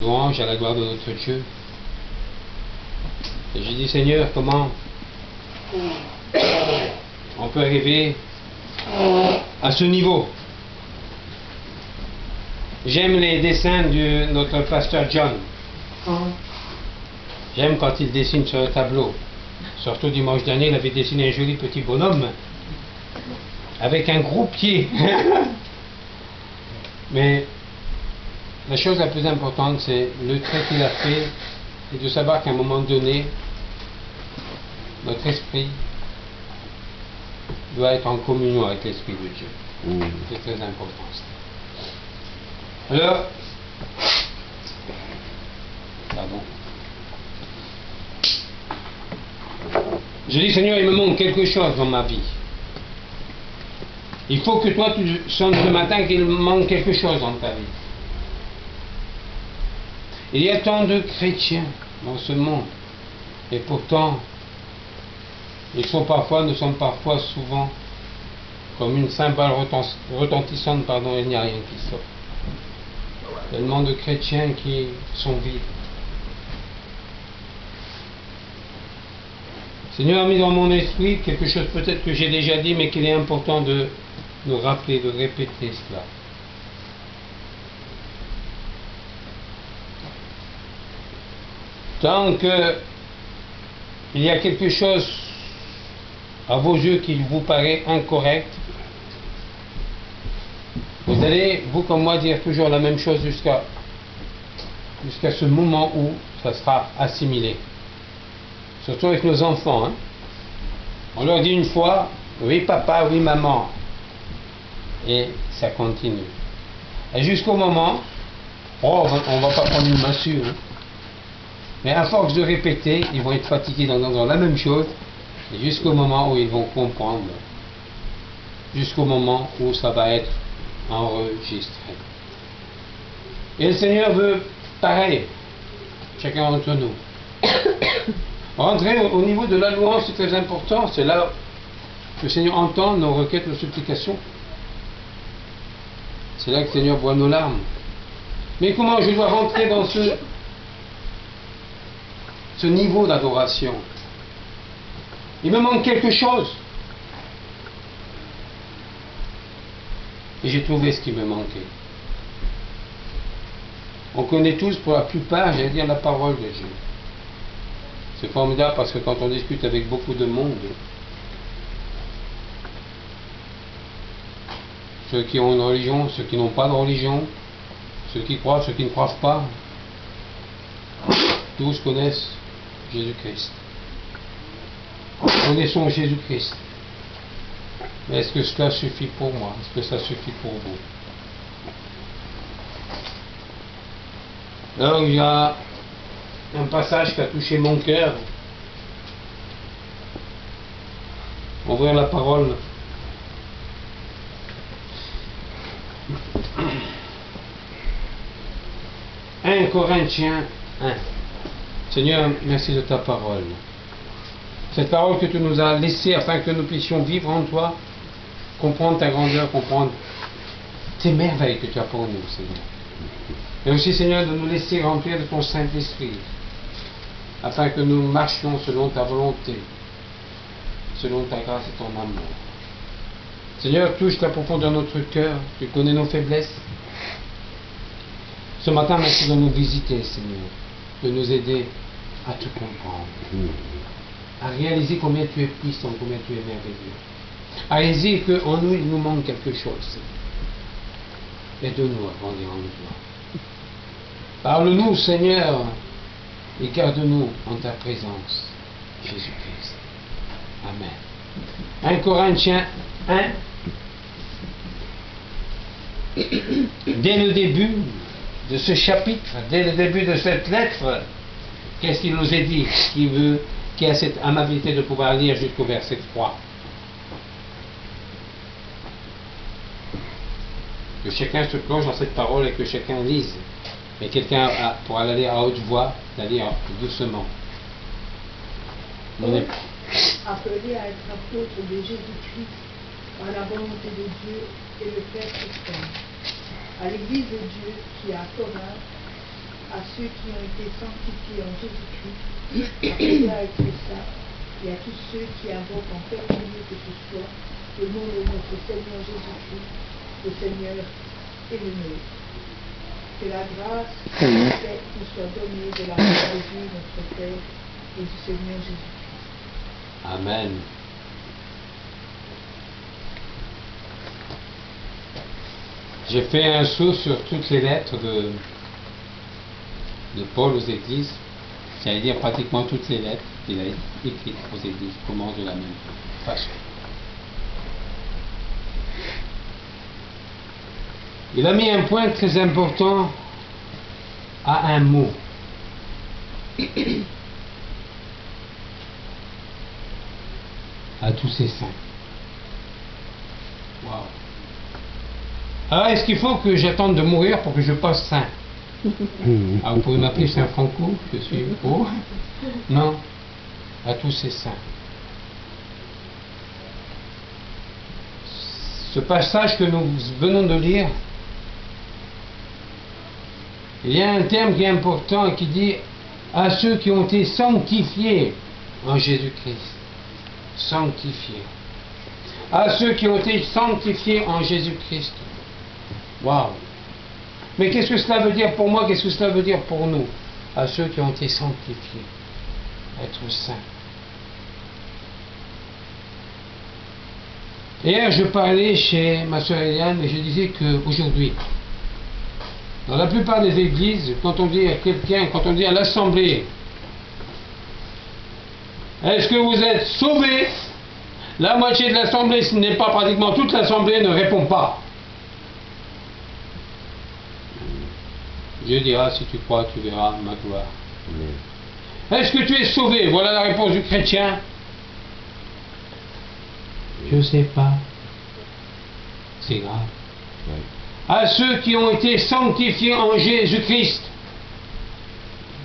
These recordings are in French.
Louange à la gloire de notre Dieu. Et j'ai dit, Seigneur, comment on peut arriver à ce niveau? J'aime les dessins de notre pasteur John. J'aime quand il dessine sur le tableau. Surtout dimanche dernier, il avait dessiné un joli petit bonhomme avec un gros pied. Mais la chose la plus importante, c'est le trait qu'il a fait et de savoir qu'à un moment donné, notre esprit doit être en communion avec l'Esprit de Dieu. C'est très important. Alors, pardon. Je dis, Seigneur, il me manque quelque chose dans ma vie. Il faut que toi, tu sentes ce matin qu'il manque quelque chose dans ta vie. Il y a tant de chrétiens dans ce monde, et pourtant, ils sont parfois, ne sont parfois souvent comme une cymbale retentissante, pardon, il n'y a rien qui sort. Tellement de chrétiens qui sont vides. Seigneur a mis dans mon esprit quelque chose peut-être que j'ai déjà dit, mais qu'il est important de nous rappeler, de répéter cela. Tant que il y a quelque chose à vos yeux qui vous paraît incorrect, vous allez, vous comme moi, dire toujours la même chose jusqu'à ce moment où ça sera assimilé. Surtout avec nos enfants. On leur dit une fois, oui papa, oui maman. Et ça continue. Et jusqu'au moment, oh, on va pas prendre une massue. Mais à force de répéter, ils vont être fatigués dans la même chose. Et jusqu'au moment où ils vont comprendre. Jusqu'au moment où ça va être enregistré. Et le Seigneur veut pareil, chacun d'entre nous. Rentrer au niveau de la louange, c'est très important. C'est là que le Seigneur entend nos requêtes, nos supplications. C'est là que le Seigneur voit nos larmes. Mais comment je dois rentrer dans ce niveau d'adoration? Il me manque quelque chose. Et j'ai trouvé ce qui me manquait. On connaît tous, pour la plupart, j'allais dire, la parole de Dieu. C'est formidable parce que quand on discute avec beaucoup de monde, ceux qui ont une religion, ceux qui n'ont pas de religion, ceux qui croient, ceux qui ne croient pas, tous connaissent Jésus-Christ. Connaissons Jésus-Christ. Mais est-ce que cela suffit pour moi? Est-ce que ça suffit pour vous? Alors il y a un passage qui a touché mon cœur. Ouvrir la parole. « 1 Corinthiens 1. Seigneur, merci de ta parole. Cette parole que tu nous as laissée afin que nous puissions vivre en toi, comprendre ta grandeur, comprendre tes merveilles que tu as pour nous, Seigneur. Et aussi, Seigneur, de nous laisser remplir de ton Saint-Esprit, afin que nous marchions selon ta volonté, selon ta grâce et ton amour. Seigneur, touche la profondeur de notre cœur, tu connais nos faiblesses. Ce matin, merci de nous visiter, Seigneur, de nous aider à te comprendre, à réaliser combien tu es puissant, combien tu es merveilleux, à réaliser qu'en nous, il nous manque quelque chose, Seigneur. Aide-nous à grandir en toi. Parle-nous, Seigneur, et garde-nous en ta présence, Jésus-Christ. Amen. 1 Corinthiens 1. Dès le début de ce chapitre, dès le début de cette lettre, qu'est-ce qu'il nous est dit? Qui a cette amabilité de pouvoir lire jusqu'au verset 3. Que chacun se plonge dans cette parole et que chacun lise. Mais quelqu'un pourra la lire à haute voix, la lire doucement. Appelé à être apôtre de Jésus-Christ par la volonté de Dieu et le Père suprême, à l'Église de Dieu qui est à Corinthe, à ceux qui ont été sanctifiés en Jésus-Christ, appelés à être saints, et à tous ceux qui invoquent en quelque lieu que ce soit le nom de notre Seigneur Jésus-Christ, le Seigneur et le nôtre. Que la grâce et la paix nous soit donnée de la part de Dieu, notre Père, et du Seigneur Jésus-Christ. Amen. J'ai fait un saut sur toutes les lettres de Paul aux églises. J'allais dire pratiquement toutes les lettres qu'il a écrites aux églises commencent de la même façon. Il a mis un point très important à un mot. À tous ces saints. Wow. Alors, est-ce qu'il faut que j'attende de mourir pour que je passe saint? Ah, vous pouvez m'appeler Saint Franco, je suis pauvre. Non, à tous ces saints. Ce passage que nous venons de lire, il y a un terme qui est important et qui dit à ceux qui ont été sanctifiés en Jésus-Christ. Sanctifiés. À ceux qui ont été sanctifiés en Jésus-Christ. Waouh! Mais qu'est-ce que cela veut dire pour moi? Qu'est-ce que cela veut dire pour nous? À ceux qui ont été sanctifiés. Être saints. Hier, je parlais chez ma soeur Eliane et je disais qu'aujourd'hui, dans la plupart des églises, quand on dit à quelqu'un, quand on dit à l'assemblée, est-ce que vous êtes sauvés? La moitié de l'assemblée, ce n'est pas pratiquement toute l'assemblée, ne répond pas. Dieu dira, si tu crois, tu verras ma gloire. Est-ce que tu es sauvé? Voilà la réponse du chrétien. Je ne sais pas. C'est grave. Oui. À ceux qui ont été sanctifiés en Jésus-Christ.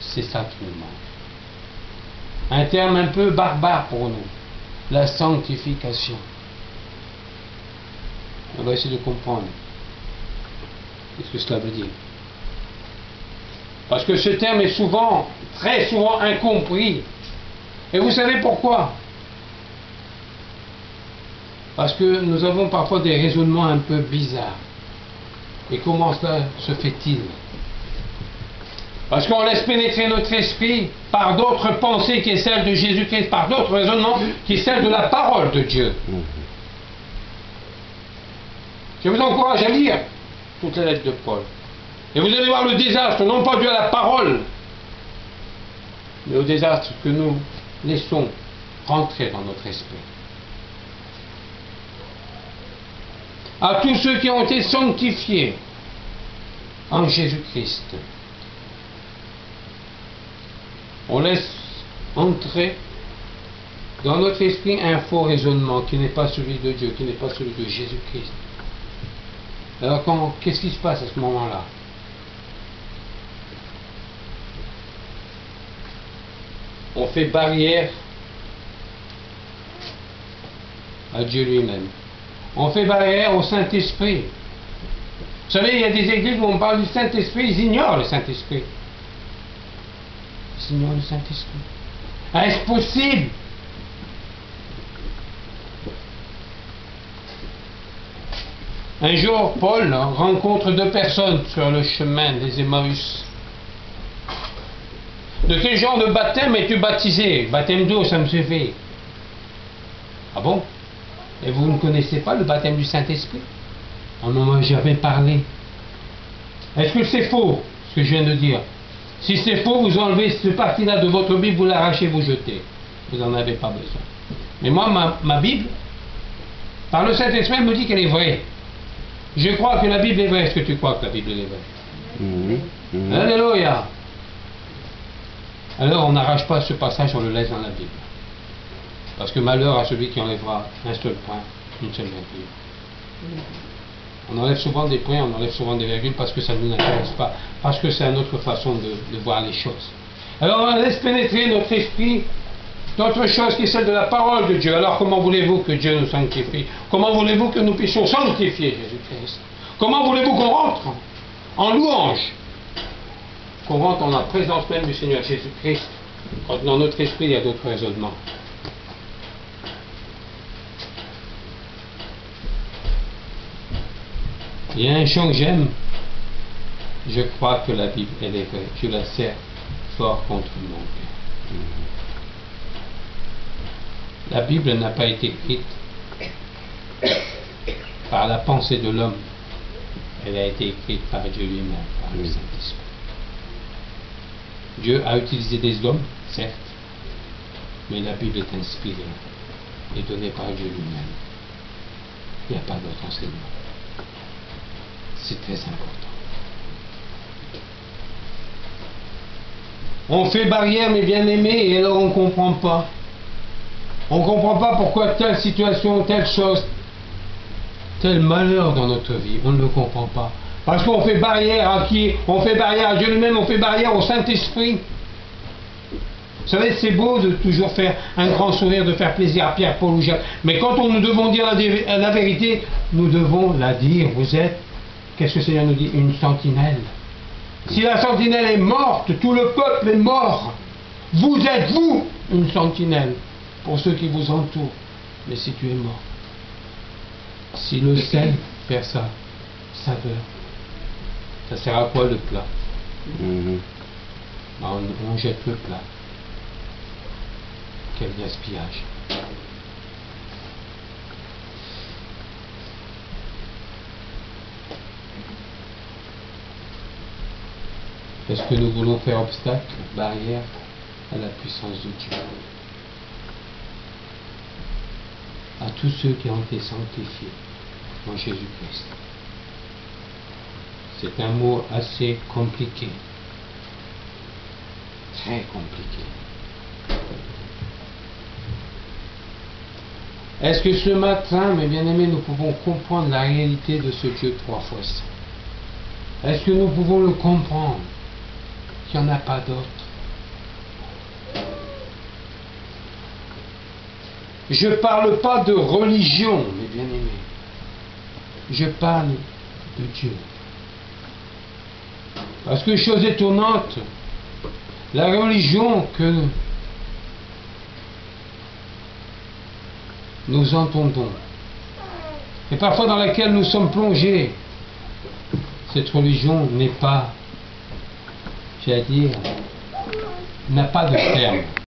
C'est ça qui nous manque. Un terme un peu barbare pour nous. La sanctification. On va essayer de comprendre. Qu'est-ce que cela veut dire? Parce que ce terme est souvent, très souvent incompris. Et vous savez pourquoi? Parce que nous avons parfois des raisonnements un peu bizarres. Et comment cela se fait-il? Parce qu'on laisse pénétrer notre esprit par d'autres pensées qui est celle de Jésus-Christ, par d'autres raisonnements qui est celle de la parole de Dieu. Je vous encourage à lire toutes les lettres de Paul. Et vous allez voir le désastre, non pas dû à la parole, mais au désastre que nous laissons rentrer dans notre esprit. À tous ceux qui ont été sanctifiés en Jésus-Christ, on laisse entrer dans notre esprit un faux raisonnement qui n'est pas celui de Dieu, qui n'est pas celui de Jésus-Christ. Alors qu'est-ce qui se passe à ce moment-là? On fait barrière à Dieu lui-même. On fait barrière au Saint-Esprit. Vous savez, il y a des églises où on parle du Saint-Esprit, ils ignorent le Saint-Esprit. Ils ignorent le Saint-Esprit. Est-ce possible? Un jour, Paul rencontre deux personnes sur le chemin des Emmaüs. De quel genre de baptême es-tu baptisé? Baptême d'eau, ça me suffit. Ah bon? Et vous ne connaissez pas le baptême du Saint-Esprit? On n'en a jamais parlé. Est-ce que c'est faux, ce que je viens de dire? Si c'est faux, vous enlevez cette partie-là de votre Bible, vous l'arrachez, vous jetez. Vous n'en avez pas besoin. Mais moi, ma Bible, par le Saint-Esprit, elle me dit qu'elle est vraie. Je crois que la Bible est vraie. Est-ce que tu crois que la Bible est vraie? Alléluia! Alors on n'arrache pas ce passage, on le laisse dans la Bible. Parce que malheur à celui qui enlèvera un seul point, une seule virgule. On enlève souvent des points, on enlève souvent des virgules parce que ça ne nous intéresse pas, parce que c'est notre façon de voir les choses. Alors on laisse pénétrer notre esprit d'autre chose qui est celle de la parole de Dieu. Alors comment voulez-vous que Dieu nous sanctifie? Comment voulez-vous que nous puissions sanctifier Jésus-Christ? Comment voulez-vous qu'on rentre en louange qu'on rentre dans la présence même du Seigneur Jésus-Christ, quand dans notre esprit il y a d'autres raisonnements. Il y a un chant que j'aime. Je crois que la Bible, elle est vraie. Je la serre fort contre mon cœur. La Bible n'a pas été écrite par la pensée de l'homme. Elle a été écrite par Dieu lui-même, par le Saint-Esprit. Dieu a utilisé des hommes, certes, mais la Bible est inspirée et donnée par Dieu lui-même. Il n'y a pas d'autre enseignement. C'est très important. On fait barrière, mes bien-aimés, et alors on ne comprend pas. On ne comprend pas pourquoi telle situation, telle chose, tel malheur dans notre vie. On ne le comprend pas. Parce qu'on fait barrière à qui? On fait barrière à Dieu lui-même, on fait barrière au Saint-Esprit. Vous savez, c'est beau de toujours faire un grand sourire, de faire plaisir à Pierre, Paul ou Jacques. Mais quand nous devons dire la vérité, nous devons la dire. Vous êtes, qu'est-ce que le Seigneur nous dit? Une sentinelle. Si la sentinelle est morte, tout le peuple est mort. Vous êtes, vous, une sentinelle pour ceux qui vous entourent. Mais si tu es mort, si le sel perd sa saveur, ça sert à quoi le plat? On jette le plat. Quel gaspillage. Est-ce que nous voulons faire obstacle, barrière à la puissance de Dieu? À tous ceux qui ont été sanctifiés en Jésus-Christ. C'est un mot assez compliqué. Très compliqué. Est-ce que ce matin, mes bien-aimés, nous pouvons comprendre la réalité de ce Dieu trois fois saint? Est-ce que nous pouvons le comprendre? Il n'y en a pas d'autre. Je ne parle pas de religion, mes bien-aimés. Je parle de Dieu. Parce que, chose étonnante, la religion que nous entendons, et parfois dans laquelle nous sommes plongés, cette religion n'est pas, j'allais dire, n'a pas de terme.